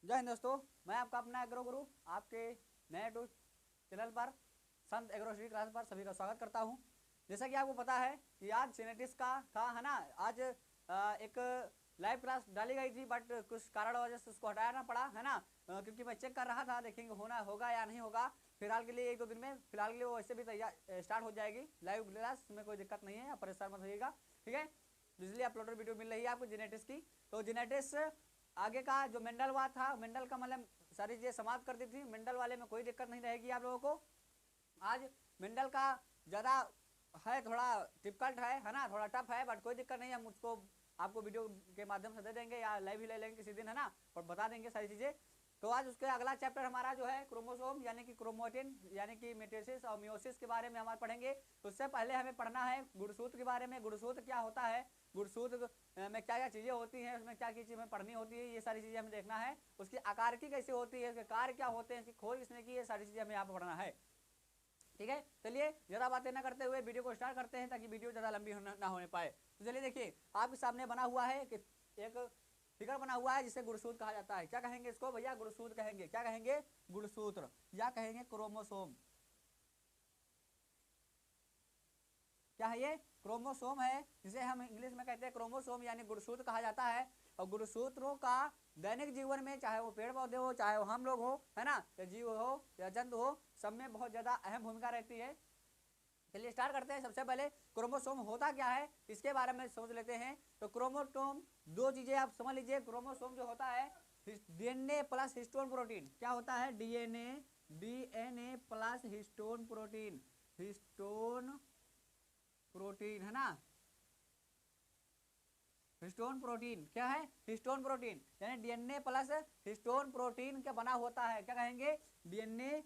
जय हिंद दोस्तों, मैं आपका अपना एग्रो गुरु आपके नए यूट्यूब चैनल पर संत एग्रो स्टडी क्लास पर सभी का स्वागत करता हूं। जैसा कि आपको पता है कि आज जेनेटिक्स का था, है ना। आज एक लाइव क्लास डाली गई थी, बट कुछ कारण वजह से उसको हटाना पड़ा, है ना। क्योंकि मैं चेक कर रहा था, देखेंगे होगा या नहीं होगा। फिलहाल के लिए 1-2 दिन में, फिलहाल के लिए वो वैसे भी तैयार स्टार्ट हो जाएगी लाइव क्लास, में कोई दिक्कत नहीं है, आप परेशान मत होइएगा, ठीक है। बिजली अपलोडेड वीडियो मिल रही है आपको जेनेटिक्स की। तो जेनेटिक्स आगे का जो मेंडल वाला था, मेंडल का मतलब सारी चीजें समाप्त कर दी थी। मेंडल वाले में कोई दिक्कत नहीं रहेगी आप लोगों को। आज मेंडल का ज़्यादा है, थोड़ा डिफिकल्ट है ना, थोड़ा टफ है, बट कोई दिक्कत नहीं है। हम उसको आपको वीडियो के माध्यम से दे देंगे या लाइव ही ले लेंगे किसी दिन, है ना, और बता देंगे सारी चीज़ें। तो आज उसके अगला चैप्टर हमारा जो है क्रोमोसोम यानी कि क्रोमोटिन यानी कि मिटोसिस और मियोसिस के बारे में हमारे पढ़ेंगे। तो उससे पहले हमें पढ़ना है गुणसूत्र के बारे में। गुणसूत्र क्या होता है, गुणसूत्र में क्या क्या चीज़ें होती हैं, उसमें क्या क्या चीज़ें हमें पढ़नी होती है, ये सारी चीज़ें हमें देखना है। उसकी आकार की कैसे होती है, उसके कार्य क्या होते हैं, इसकी खोज किसने की, ये सारी चीज़ें हमें यहाँ पर पढ़ना है, ठीक है। चलिए ज़्यादा बातें ना करते हुए वीडियो को स्टार्ट करते हैं, ताकि वीडियो ज़्यादा लंबी ना होने पाए। तो चलिए देखिए, आपके सामने बना हुआ है कि एक फिगर बना हुआ है जिसे गुणसूत्र कहा जाता है। क्या कहेंगे इसको भैया? गुणसूत्र कहेंगे। क्या कहेंगे? गुणसूत्र, या कहेंगे क्रोमोसोम। क्या है ये? क्रोमोसोम है, जिसे हम इंग्लिश में कहते हैं क्रोमोसोम, यानी गुणसूत्र कहा जाता है। और गुणसूत्रों का दैनिक जीवन में, चाहे वो पेड़ पौधे हो, चाहे वो हम लोग हो, है ना, या जीव हो या जंतु हो, सब में बहुत ज़्यादा अहम भूमिका रहती है। चलिए स्टार्ट करते हैं। सबसे पहले क्रोमोसोम होता क्या है इसके बारे में समझ लेते हैं। तो क्रोमोसोम, दो चीज़ें आप समझ लीजिए। क्रोमोसोम जो होता है डीएनए प्लस हिस्टोन प्रोटीन। क्या होता है? DNA plus histone protein, histone protein, है ना। हिस्टोन प्रोटीन क्या है? हिस्टोन प्रोटीन, यानी डीएनए प्लस हिस्टोन प्रोटीन का बना होता है। क्या कहेंगे? डीएनए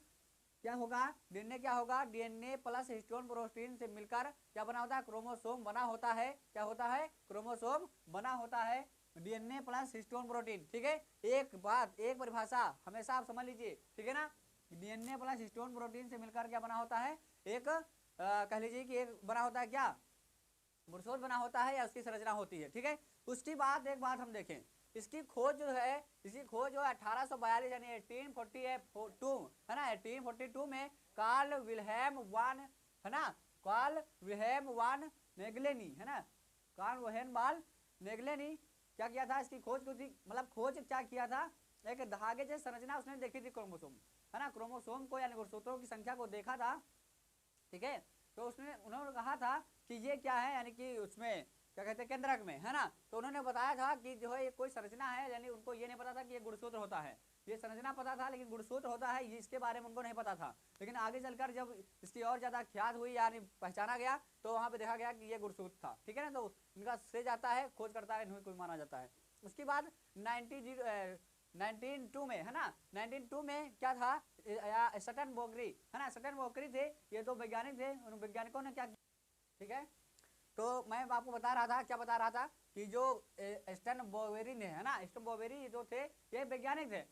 क्या होगा? डीएनए क्या होगा? डीएनए प्लस हिस्टोन प्रोटीन से मिलकर क्या बना होता है? क्रोमोसोम बना होता है। क्या होता है? क्रोमोसोम बना होता है, डीएनए प्लस हिस्टोन प्रोटीन, ठीक है। एक बात, एक परिभाषा हमेशा आप समझ लीजिए, ठीक है ना। डीएनए प्लस हिस्टोन प्रोटीन से मिलकर क्या बना होता है? एक कह लीजिए कि एक बना होता है, क्या गुणसूत्र बना होता है, या उसकी संरचना होती है, ठीक है। उसकी बाद एक बात हम देखें, इसकी खोज जो है, इसकी खोज जो है 1842 यानी 1842, है ना, 1842 में कार्ल विल्हेम वान, है ना, कार्ल विल्हेम वान नेगलेनी, है ना, कार्ल विल्हेम वान नेगलेनी क्या किया था? इसकी खोज की थी, मतलब खोज क्या किया था? एक धागे जैसी संरचना उसने देखी थी क्रोमोसोम, है ना, क्रोमोसोम को यानी गुणसूत्रों की संख्या को देखा था, ठीक है। तो उसने उन्होंने कहा था कि ये क्या है, यानी कि उसमें क्या कहते हैं, केंद्रक में, है ना। तो उन्होंने बताया था कि जो है ये कोई संरचना है, यानी उनको ये नहीं पता था कि ये गुणसूत्र होता है। ये संरचना पता था, लेकिन गुणसूत्र होता है ये इसके बारे में उनको नहीं पता था। लेकिन आगे चलकर जब इसकी और ज़्यादा ख्यात हुई, यानी पहचाना गया, तो वहाँ पे देखा गया कि ये गुणसूत्र था, ठीक है ना। तो इनका श्रेय जाता है, खोज करता है, इन्हें कोई माना जाता है। उसके बाद 1902 में, है ना, 1902 में क्या था? सटन बोगरी, है ना, सटन बोगरी थे, ये दो वैज्ञानिक थे। उन वैज्ञानिकों ने क्या, ठीक है। तो मैं आपको बता रहा था, क्या बता रहा था, कि जो स्टन बोवेरी ने, है ना, स्टन बोवेरी जो थे, ये वैज्ञानिक थे।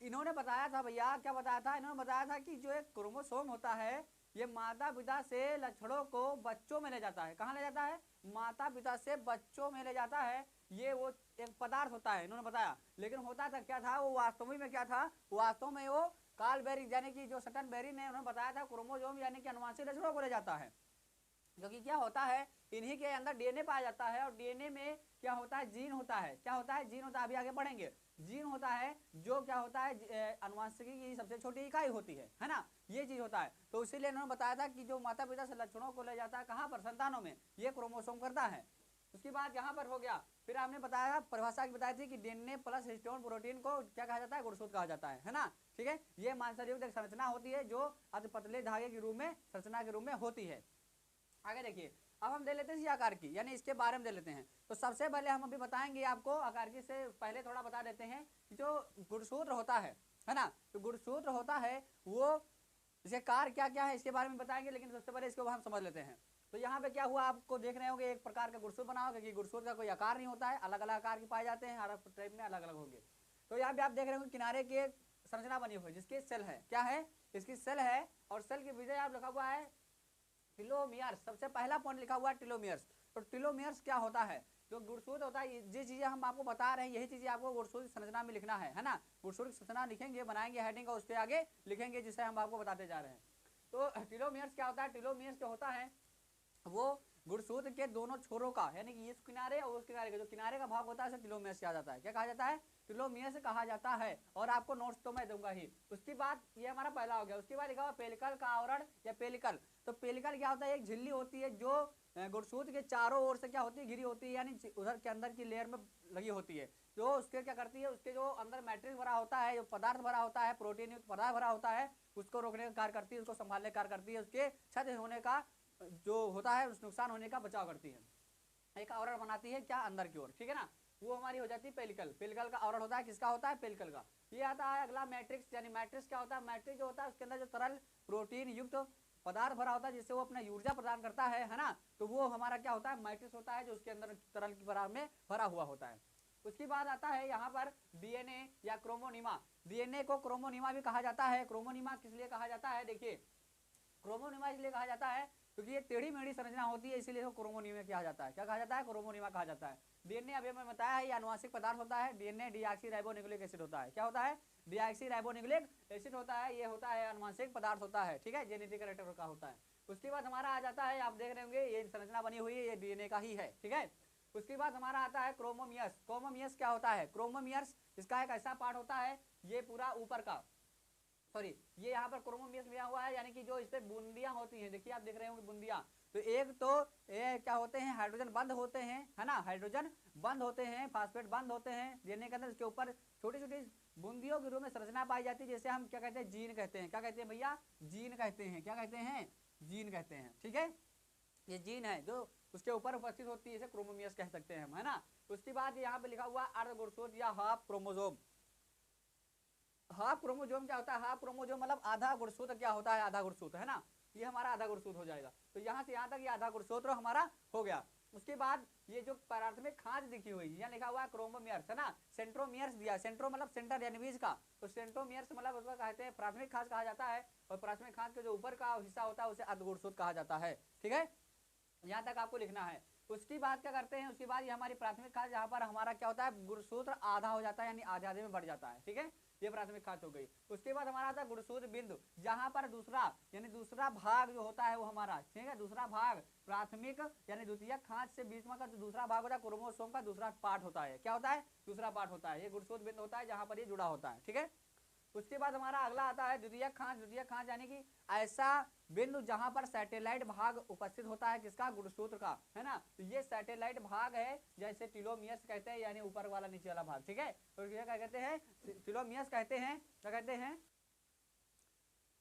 इन्होंने बताया था भैया, क्या बताया था? इन्होंने बताया था कि जो एक क्रोमोसोम होता है, ये माता पिता से लक्षणों को बच्चों में ले जाता है। कहाँ ले जाता है? माता पिता से बच्चों में ले जाता है। ये वो एक पदार्थ होता है, इन्होंने बताया। लेकिन होता था क्या था? वो वास्तव में क्या था? वास्तव में वो कार्ल बेरी यानी कि जो सटन बेरी ने उन्होंने बताया था, क्रोमोसोम यानी कि अनुवांशिक लक्षणों को ले जाता है। क्योंकि क्या होता है, इन्हीं के अंदर डीएनए पाया जाता है, और डीएनए में क्या होता है? जीन होता है। क्या होता है? जीन होता है, अभी आगे पढ़ेंगे। जीन होता है, जो क्या होता है, अनुवांशिकी की सबसे छोटी इकाई होती है ना, ये चीज होता है। तो इसीलिए इन्होंने बताया था कि जो माता पिता से लक्षणों को ले जाता है, कहाँ पर? संतानों में, ये क्रोमोसोम करता है। उसके बाद यहाँ पर हो गया, फिर हमने बताया, परिभाषा की बताई थी कि डीएनए प्लस हिस्टोन प्रोटीन को क्या कहा जाता है? गुणसूत्र कहा जाता है ना, ठीक है। ये मांसयुक्त एक संरचना होती है, जो अति पतले धागे के रूप में, संरचना के रूप में होती है। आगे देखिए, अब हम दे लेते हैं इसी आकार की, यानी इसके बारे में दे लेते हैं। तो सबसे पहले हम अभी बताएंगे आपको, आकार की से पहले थोड़ा बता देते हैं कि जो गुणसूत्र होता है ना, तो गुणसूत्र होता है वो, इसके कार्य क्या क्या है इसके बारे में बताएंगे, लेकिन सबसे पहले इसको हम समझ लेते हैं। तो यहाँ पे क्या हुआ, आपको देख रहे होंगे एक प्रकार का गुणसूत्र बना होगा, क्योंकि गुणसूत्र का कोई आकार नहीं होता है, अलग अलग आकार के पाए जाते हैं, हर टाइप में अलग अलग होंगे। तो यहाँ पे आप देख रहे होंगे किनारे की संरचना बनी हुई है, जिसकी सेल है, क्या है? इसकी सेल है, और सेल के विजय आप लिखा हुआ है टेलोमियर्स। सबसे पहला पॉइंट लिखा हुआ है टेलोमियर्स। तो टेलोमियर्स क्या होता है? जो गुणसूत्र होता है, जिस चीजें हम आपको बता रहे हैं यही चीजें आपको गुणसूत्र संरचना में लिखना है ना। गुणसूत्र संरचना लिखेंगे, बनाएंगे हेडिंग और उसके आगे लिखेंगे जिसे हम आपको बताते जा रहे हैं। तो टेलोमियर्स क्या होता है, टेलोमियर्स जो होता है वो गुणसूत्र के दोनों छोरों का, यानी कि इस किनारे और उस किनारे का जो किनारे का भाग होता है उसे टेलोमियर्स कहा जाता है। क्या कहा जाता है, टेलोमियर्स कहा जाता है। और आपको नोट्स तो मैं दूंगा ही। उसके बाद ये हमारा पहला हो गया। उसके बाद लिखा हुआ पेलिकल का आवरण या पेलिकल। तो पेलिकल क्या होता है, एक झिल्ली होती है जो गुणसूत्र के चारों ओर से क्या होती है, घिरी होती है, यानी उधर के अंदर की लेयर में लगी होती है। जो उसके क्या करती है, उसके जो अंदर मैट्रिक्स भरा होता है, जो पदार्थ भरा होता है, प्रोटीन युक्त पदार्थ भरा होता है, उसको रोकने का कार्य करती है, उसको संभालने का कार्य करती है, उसके क्षत होने का जो होता है उस नुकसान होने का बचाव करती है, एक आवरण बनाती है क्या, अंदर की ओर, ठीक है ना। वो हमारी हो जाती है पेलिकल। पेलिकल का आवरण होता है किसका, होता है पेलिकल का। ये आता है अगला मैट्रिक्स, यानी मैट्रिक्स क्या होता है, मैट्रिक्स जो होता है उसके अंदर जो तरल प्रोटीन युक्त पदार्थ भरा होता है जिससे वो अपना ऊर्जा प्रदान करता है ना, तो वो हमारा क्या होता है, मैट्रिक्स होता है, जो उसके अंदर तरल की भरा में भरा हुआ होता है। उसके बाद आता है यहाँ पर डीएनए या क्रोमोनिमा। डीएनए को क्रोमोनिमा भी कहा जाता है। क्रोमोनिमा किस लिए कहा जाता है, देखिए क्रोमोनिमा इसलिए कहा जाता है क्योंकि ये टेढ़ी मेढ़ी संरचना होती है, इसीलिए इसको क्रोमोनिमा कहा जाता है। क्या कहा जाता है, क्रोमोनिमा कहा जाता है। डीएनए अभी मैं बताया है ये आनुवांशिक पदार्थ होता है। डीएनए डीऑक्सीराइबोन्यूक्लिक एसिड होता है। क्या होता है, डीऑक्सीराइबोन्यूक्लिक एसिड होता है, ये होता है आनुवांशिक पदार्थ होता है, ठीक है, जेनेटिक कैरेक्टर का होता है। उसके बाद हमारा आ जाता है, आप देख रहे होंगे ये संरचना बनी हुई है, ये डीएनए का ही है, ठीक है। उसके बाद हमारा आता है क्रोमोमियर्स। क्रोमोमियर्स क्या होता है, क्रोमोमियर्स इसका एक ऐसा पार्ट होता है, ये पूरा ऊपर का, सॉरी ये यहाँ पर क्रोमोमियर्स दिया हुआ है, यानी कि जो इस पे बूंदियां होती हैं, देखिए आप देख रहे होंगे बूंदियां, तो एक तो ये क्या होते हैं, हाइड्रोजन बंद होते हैं, है ना, हाइड्रोजन बंद होते हैं, फास्फेट बंद होते हैं डीएनए के अंदर। इसके ऊपर छोटी छोटी बूंदियों के रूप में संरचना पाई जाती है, जैसे हम क्या कहते हैं, जीन कहते हैं। क्या कहते हैं भैया, जीन कहते हैं। क्या कहते हैं, जीन कहते हैं, ठीक है। ये जीन है जो उसके ऊपर उपस्थित होती है, इसे क्रोमोमियर्स कह सकते हैं हम, है ना। उसके बाद यहाँ पे लिखा हुआ अर्ध गुणसूत्र या हाफ क्रोमोसोम। हाफ क्रोमोसोम क्या होता है, हाफ क्रोमोसोम मतलब आधा गुणसूत्र क्या होता है, आधा गुणसूत्र, है ना, ये हमारा आधा गुणसूत्र हो जाएगा। तो यहाँ से यहाँ तक ये आधा गुणसूत्र हमारा हो गया। उसके बाद ये जो प्राथमिक खांच दिखी हुई, यहाँ लिखा हुआ है क्रोमोमियर्स, है ना, सेंट्रोमियर्स दिया, सेंट्रो मतलब सेंटर यानी बीच का, तो सेंट्रोमियर्स मतलब उसको कहते हैं प्राथमिक खांच कहा जाता है, और प्राथमिक खांच का जो ऊपर का हिस्सा होता है उसे अर्धगुणसूत्र कहा जाता है, ठीक है। यहाँ तक आपको लिखना है। उसकी बात क्या करते हैं, उसके बाद ये हमारी प्राथमिक खांच, जहाँ पर हमारा क्या होता है, गुणसूत्र आधा हो जाता है, यानी आधे आधे में बढ़ जाता है, ठीक है, ये प्राथमिक खांच हो गई। उसके बाद हमारा आता है गुणसूत्र बिंदु, जहां पर दूसरा यानी दूसरा भाग जो होता है वो हमारा, ठीक है, दूसरा भाग प्राथमिक यानी द्वितीयक खांच से बीच में का जो दूसरा भाग होता है क्रोमोसोम का दूसरा पार्ट होता है। क्या होता है, दूसरा पार्ट होता है, ये गुणसूत्र बिंदु होता है जहां पर ये जुड़ा होता है, ठीक है। उसके बाद हमारा अगला आता है द्वितीयक खांच। द्वितीयक खांच यानी कि ऐसा बिंदु जहां पर सैटेलाइट भाग उपस्थित होता है, किसका, गुणसूत्र का, है ना। तो ये सैटेलाइट भाग है, जैसे टेलोमियर्स कहते हैं, यानी ऊपर वाला नीचे वाला भाग, ठीक है। तो क्या कहते हैं, टेलोमियर्स कहते हैं, क्या कहते हैं,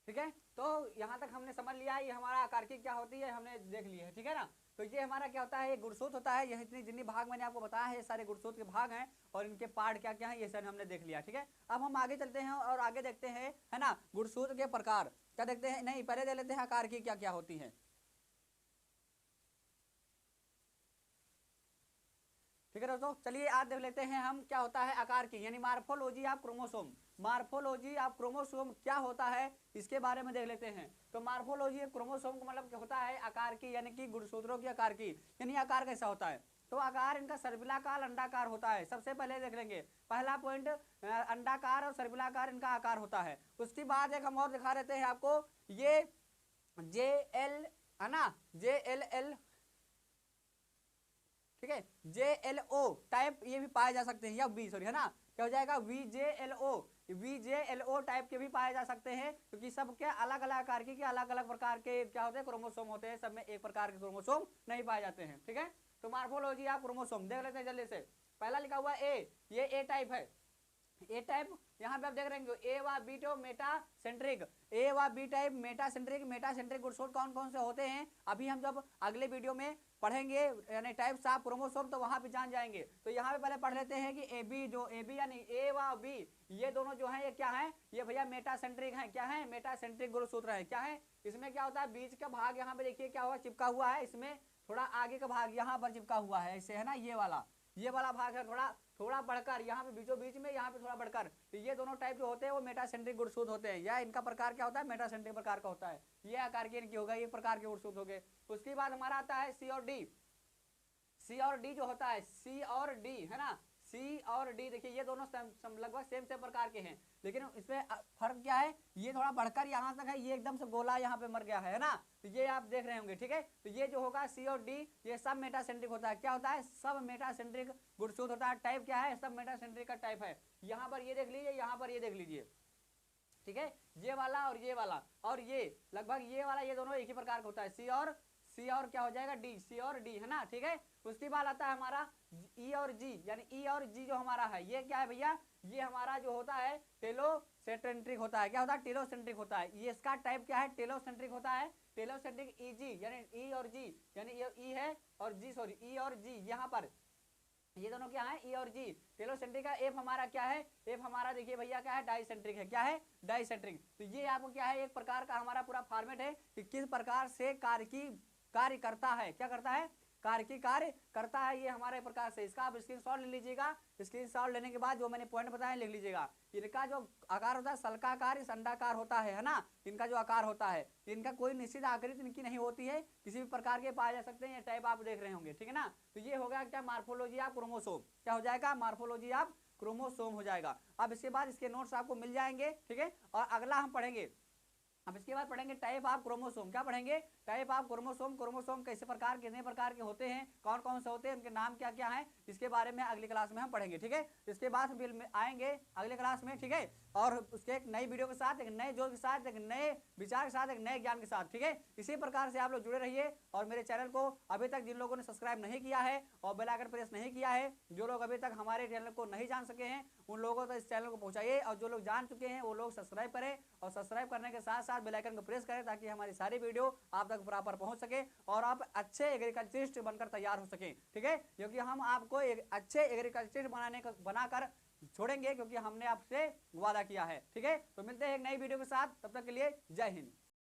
ठीक है। तो यहाँ तक हमने समझ लिया ये हमारा आकार की क्या होती है, हमने देख लिया है, ठीक है ना। तो ये हमारा क्या होता है, ये गुणसूत्र होता है। यह इतनी जितनी भाग मैंने आपको बताया है, ये सारे गुणसूत्र के भाग हैं, और इनके पार्ट क्या क्या है ये सारे हमने देख लिया, ठीक है। अब हम आगे चलते हैं और आगे देखते हैं, है ना, गुणसूत्र के प्रकार क्या देखते हैं, नहीं पहले देख लेते हैं आकार की क्या क्या होती है, ठीक है दोस्तों। चलिए आज देख लेते हैं हम क्या होता है आकार की, यानी morphology of chromosome. Morphology of chromosome क्या होता है इसके बारे में देख लेते हैं। तो मार्फोलॉजी ऑफ क्रोमोसोम का मतलब क्या होता है, आकार की, यानी कि गुणसूत्रों की आकार की, यानी आकार कैसा होता है। तो आकार इनका सर्पिलाकार अंडाकार होता है। सबसे पहले देख लेंगे पहला पॉइंट, अंडाकार और सर्पिलाकार इनका आकार होता है। उसके बाद एक हम और दिखा देते हैं आपको, ये JL है ना, JLL, ठीक है, JLO टाइप ये भी पाए जा सकते हैं, या V सॉरी, है ना, क्या हो जाएगा, VJLO टाइप के भी पाए जा सकते हैं, क्योंकि सबके अलग अलग आकार के अलग अलग प्रकार के क्या होते हैं, क्रोमोसोम होते हैं, सब में एक प्रकार के क्रोमोसोम नहीं पाए जाते हैं, ठीक है। तो मार्फोलॉजी ऑफ क्रोमोसोम देख लेते हैं जल्दी से। पहला लिखा हुआ A, ये A टाइप है, ए टाइप, यहाँ पे आप देख रहे हैं ए व बी टो मेटा सेंट्रिक, ए व बी टाइप मेटा सेंट्रिक गुणसूत्र कौन कौन से होते हैं, अभी हम जब अगले वीडियो में पढ़ेंगे यानी टाइप्स ऑफ क्रोमोसोम तो वहां पे जान जाएंगे। तो यहाँ पे पहले पढ़ लेते हैं कि ए बी, जो ए बी यानी ए व बी, ये दोनों जो है ये क्या है, ये भैया मेटा सेंट्रिक है, क्या है, मेटा सेंट्रिक गुणसूत्र है, क्या है। इसमें क्या होता है, बीच का भाग यहाँ पे देखिए क्या हुआ, चिपका हुआ है, इसमें थोड़ा आगे का भाग यहाँ पर चिपका हुआ है ऐसे, है ना, ये वाला भाग है थोड़ा बढ़कर, यहाँ पे बीचों बीच में, यहाँ पे थोड़ा बढ़कर। तो ये दोनों टाइप जो होते हैं वो मेटासेंट्रिक गुणसूत्र होते हैं, या इनका प्रकार क्या होता है, मेटासेंट्रिक प्रकार का होता है। ये आकार की इनकी होगा, ये प्रकार के गुणसूत्र हो गए। उसके बाद हमारा आता है C और D। सी और डी जो होता है, सी और डी है ना, सी और डी देखिए ये दोनों लगभग सेम सेम प्रकार के हैं, लेकिन इसमें फर्क क्या है, ये थोड़ा बढ़कर यहाँ तक है, ये एकदम से गोला यहाँ पे मर गया है ना, तो ये आप देख रहे होंगे, ठीक है। तो ये जो होगा सी और डी, ये सब मेटासेंट्रिक होता है। क्या होता है? सब मेटासेंट्रिक गुणसूत्र होता है। टाइप क्या है? सब मेटासेंट्रिक का टाइप है। यहाँ पर ये देख लीजिए, यहाँ पर ये देख लीजिए, ठीक है, ये वाला और ये वाला, और ये लगभग ये वाला, ये दोनों एक ही प्रकार का होता है। सी और क्या हो जाएगा? डी, सी और डी है ना, ठीक है। उसके बाद आता है हमारा ई और जी, यानी ई और जी जो हमारा है, ये क्या है भैया? ये हमारा जो होता है टेलोसेंट्रिक होता है। क्या होता है? टेलोसेंट्रिक होता है। ये इसका टाइप क्या है? टेलोसेंट्रिक होता है। टेलोसेंट्रिक ई जी, यानी ई और जी, यानी ये ई है और जी, सॉरी ई और जी, यहाँ पर ये दोनों क्या है? ई और जी। टेलोसेंट्रिक का एफ हमारा क्या है? एफ हमारा देखिए भैया क्या है? डाइसेंट्रिक है। क्या है? डाइसेंट्रिक। तो ये आपको क्या है? एक प्रकार का हमारा पूरा फॉर्मेट है कि किस प्रकार से कार्य करता है। क्या करता है? कार्य करता है, ये हमारे प्रकार से। इसका आप स्क्रीनशॉट ले लीजिएगा। स्क्रीनशॉट लेने के बाद जो मैंने पॉइंट बताया लिख लीजिएगा। इनका जो आकार होता है सल्काकार, अंडाकार होता है ना, इनका जो आकार होता है, इनका कोई निश्चित आकृति इनकी नहीं होती है, किसी भी प्रकार के पाए जा सकते हैं। ये टाइप आप देख रहे होंगे, ठीक है ना। तो ये हो गया क्या? Morphology of chromosome. क्या हो जाएगा? मार्फोलॉजी ऑफ क्रोमोसोम हो जाएगा। अब इसके बाद इसके नोट्स आपको मिल जाएंगे, ठीक है। और अगला हम पढ़ेंगे, अब इसके बाद पढ़ेंगे टाइप ऑफ क्रोमोसोम। क्या पढ़ेंगे? Type of chromosome. क्रोमोसोम कैसे प्रकार, कितने प्रकार के होते हैं, कौन कौन से होते हैं, उनके नाम क्या क्या हैं, इसके बारे में अगली क्लास में हम पढ़ेंगे, ठीक है। इसके बाद फिर आएंगे अगले क्लास में, ठीक है, और उसके एक नई वीडियो के साथ, एक नए जोश के साथ, एक नए विचार के साथ, एक नए ज्ञान के साथ, ठीक है। इसी प्रकार से आप लोग जुड़े रहिए। और मेरे चैनल को अभी तक जिन लोगों ने सब्सक्राइब नहीं किया है और बेल आइकन प्रेस नहीं किया है, जो लोग अभी तक हमारे चैनल को नहीं जान सके हैं, उन लोगों तक इस चैनल को पहुंचाइए, और जो लोग जान चुके हैं वो लोग सब्सक्राइब करें, और सब्सक्राइब करने के साथ साथ बेल आइकन को प्रेस करें, ताकि हमारी सारी वीडियो आप तक प्रॉपर पहुंच सके और आप अच्छे एग्रीकल्चरिस्ट बनकर तैयार हो सकें, ठीक है। क्योंकि हम आपको एक अच्छे एग्रीकल्चरिस्ट बनाकर छोड़ेंगे, क्योंकि हमने आपसे वादा किया है, ठीक है। तो मिलते हैं एक नई वीडियो के साथ, तब तक के लिए जय हिंद।